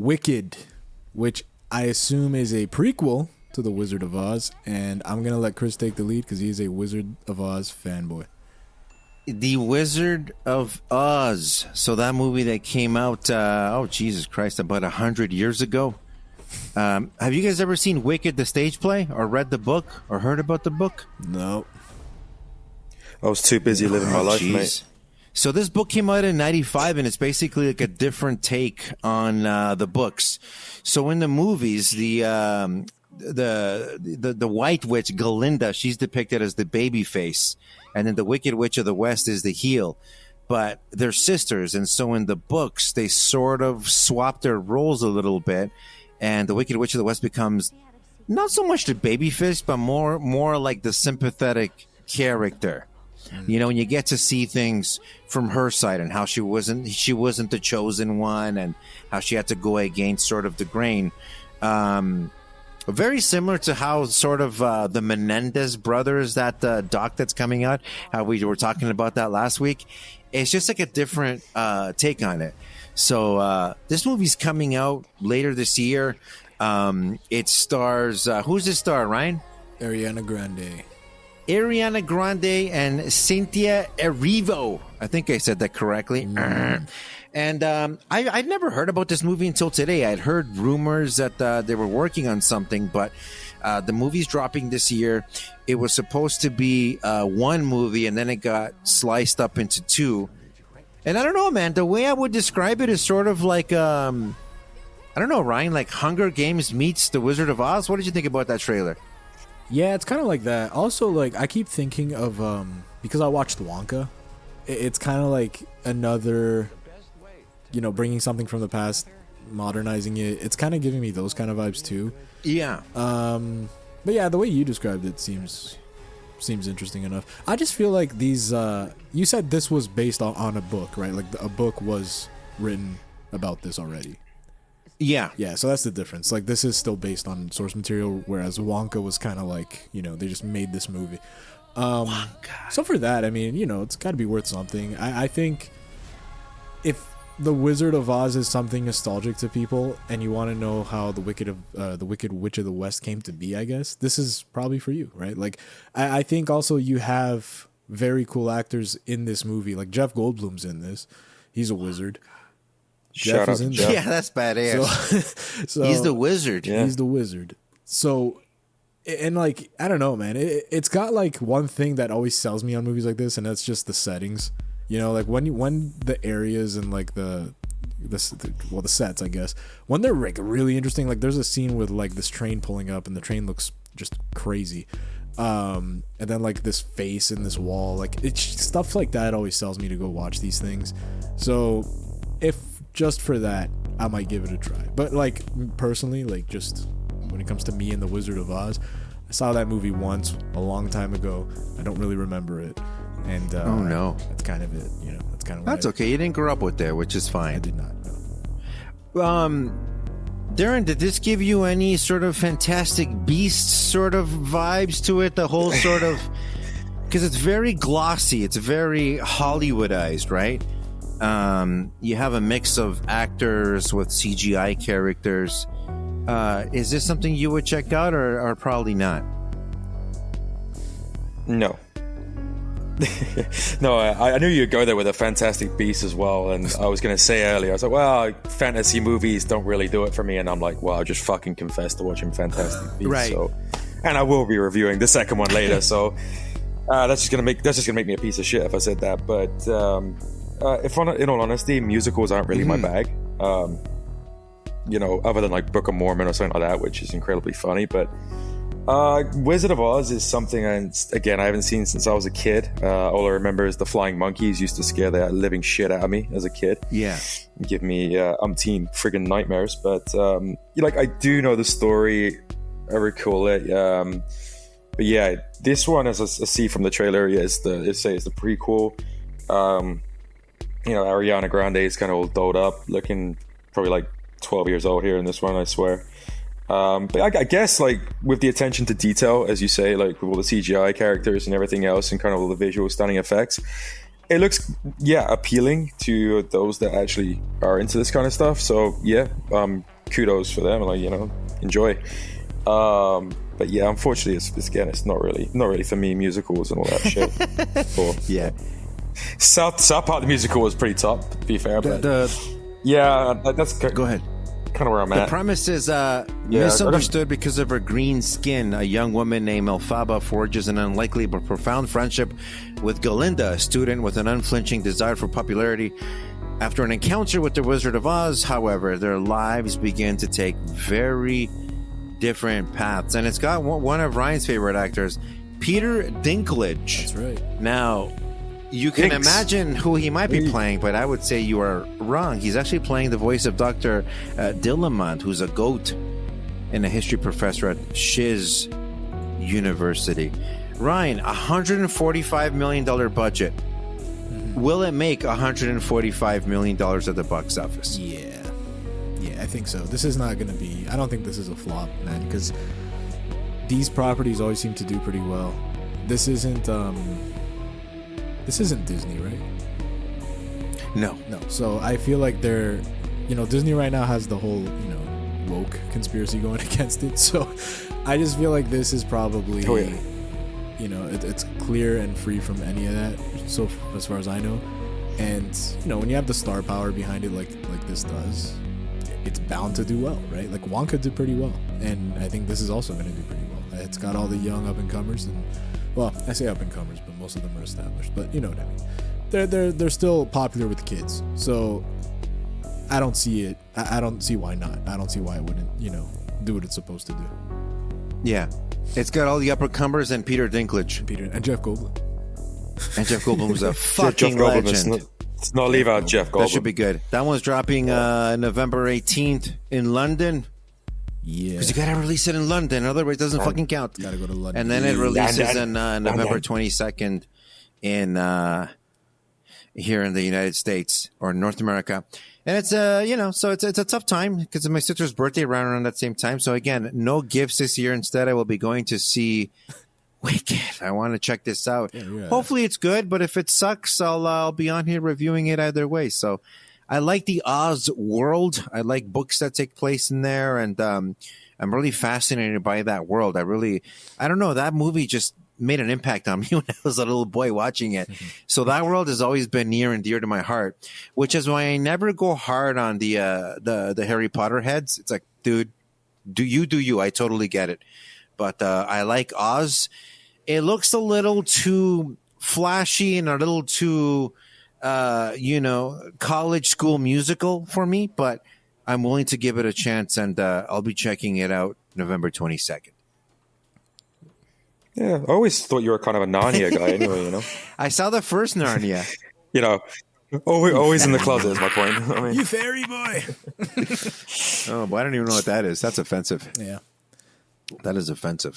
Wicked, which I assume is a prequel to The Wizard of Oz, and I'm gonna let Chris take the lead because he's a Wizard of Oz fanboy. The Wizard of Oz. So that movie that came out, Jesus Christ, about 100 years ago. Have you guys ever seen Wicked, the stage play, or read the book, or heard about the book? No. I was too busy living my life, mate. So this book came out in 95, and it's basically like a different take on the books. So in the movies, the White Witch, Galinda, she's depicted as the baby face. And then the Wicked Witch of the West is the heel. But they're sisters. And so in the books, they sort of swap their roles a little bit. And the Wicked Witch of the West becomes not so much the baby face, but more like the sympathetic character. You know, and you get to see things from her side and how she wasn't the chosen one and how she had to go against sort of the grain. Very similar to how sort of the Menendez brothers, that doc that's coming out, how we were talking about that last week. It's just like a different take on it. So this movie's coming out later this year. It stars, who's it star, Ryan? Ariana Grande and Cynthia Erivo. I think I said that correctly. And I'd never heard about this movie until today. I'd heard rumors that they were working on something, but the movie's dropping this year. It was supposed to be one movie, and then it got sliced up into two. And I don't know, man. The way I would describe it is sort of like, I don't know, Ryan, like Hunger Games meets The Wizard of Oz. What did you think about that trailer? Yeah, it's kind of like that. Also, like, I keep thinking of, because I watched Wonka, it's kind of like another, you know, bringing something from the past, modernizing it. It's kind of giving me those kind of vibes too. Yeah. But yeah, the way you described it seems interesting enough. I just feel like these, you said this was based on a book, right? Like a book was written about this already. Yeah. Yeah, so that's the difference. Like, this is still based on source material, whereas Wonka was kind of like, you know, they just made this movie. So for that, I mean, you know, it's got to be worth something. I think if The Wizard of Oz is something nostalgic to people, and you want to know how the Wicked Witch of the West came to be, I guess, this is probably for you, right? Like, I think also you have very cool actors in this movie. Like, Jeff Goldblum's in this. He's a wizard. Shout out to Jeff. Yeah, that's badass. So he's the wizard. Yeah. He's the wizard. So, and like, I don't know, man. It's got like one thing that always sells me on movies like this, and that's just the settings. You know, like when the areas and like the sets, I guess, when they're like really interesting. Like, there's a scene with like this train pulling up, and the train looks just crazy. And then like this face in this wall, like it's stuff like that always sells me to go watch these things. So, if just for that, I might give it a try. But like personally, like just when it comes to me and The Wizard of Oz, I saw that movie once a long time ago. I don't really remember it, and oh no, that's kind of it. You know, that's kind of that's okay. You didn't grow up with it, which is fine. I did not. No. Darren, did this give you any sort of Fantastic Beasts sort of vibes to it? The whole sort of, because it's very glossy, it's very Hollywoodized, right? You have a mix of actors with CGI characters. Is this something you would check out, or probably not? No. No, I knew you'd go there with a Fantastic Beast as well, and I was going to say earlier, I was like, well, fantasy movies don't really do it for me, and I'm like, well, I just fucking confessed to watching Fantastic Beasts, right? So, and I will be reviewing the second one later, so that's just gonna make me a piece of shit if I said that. But in all honesty, musicals aren't really my bag. You know, other than like Book of Mormon or something like that, which is incredibly funny, but. Wizard of Oz is something, again, I haven't seen since I was a kid. All I remember is the flying monkeys used to scare the living shit out of me as a kid. Yeah. Give me umpteen friggin' nightmares. But, like, I do know the story. I recall it. But yeah, this one, as I see from the trailer, is the prequel. You know, Ariana Grande is kind of all dolled up, looking probably like 12 years old here in this one, I swear. But I guess, like, with the attention to detail, as you say, like with all the CGI characters and everything else and kind of all the visual stunning effects, it looks, appealing to those that actually are into this kind of stuff. So, kudos for them. Like, enjoy. But yeah, unfortunately, it's not really for me, musicals and all that shit. Yeah. South Park the musical was pretty top, to be fair. But that's Go ahead. kind of where I'm The at. premise is misunderstood because of her green skin. A young woman named FPOBA forges an unlikely but profound friendship with Galinda, a student with an unflinching desire for popularity. After an encounter with the Wizard of Oz, however, their lives begin to take very different paths. And it's got one of Ryan's favorite actors, Peter Dinklage. That's right. Now, you can imagine who he might be playing, but I would say you are wrong. He's actually playing the voice of Dr. Dillamont, who's a goat and a history professor at Shiz University. Ryan, $145 million budget. Will it make $145 million at the box office? Yeah, I think so. This is not going to be... I don't think this is a flop, man, because these properties always seem to do pretty well. This isn't Disney, right? No. So I feel like they're... Disney right now has the whole, woke conspiracy going against it. So I just feel like this is probably... it's clear and free from any of that, so as far as I know. And when you have the star power behind it like this does, it's bound to do well, right? Like Wonka did pretty well, and I think this is also going to do pretty well. It's got all the young up and comers, and well, I say up and comers, but most of them are established. But you know what I mean. They're still popular with kids, so I don't see it. I don't see why not. I don't see why it wouldn't do what it's supposed to do. Yeah. It's got all the uppercomers and Peter Dinklage. And Jeff Goldblum. And Jeff Goldblum's a fucking Jeff Goldblum, legend. Let's not leave out Jeff Goldblum. That should be good. That one's dropping November 18th in London. Yeah. Because you got to release it in London. Otherwise, it doesn't fucking count. Got to go to London. And then it releases on November 22nd in here in the United States or North America. And it's so it's a tough time because it's my sister's birthday around that same time. So again, no gifts this year. Instead, I will be going to see Wicked. I want to check this out. Yeah. Hopefully, it's good. But if it sucks, I'll be on here reviewing it either way. So I like the Oz world. I like books that take place in there, and I'm really fascinated by that world. I don't know. That movie just made an impact on me when I was a little boy watching it. So that world has always been near and dear to my heart, which is why I never go hard on the Harry Potter heads. It's like, dude, do you? I totally get it. But I like Oz. It looks a little too flashy and a little too, college school musical for me, but I'm willing to give it a chance, and I'll be checking it out November 22nd. Yeah, I always thought you were kind of a Narnia guy anyway, I saw the first Narnia. Always in the closet is my point. I mean, you fairy boy. Oh, but I don't even know what that is. That's offensive. Yeah. That is offensive.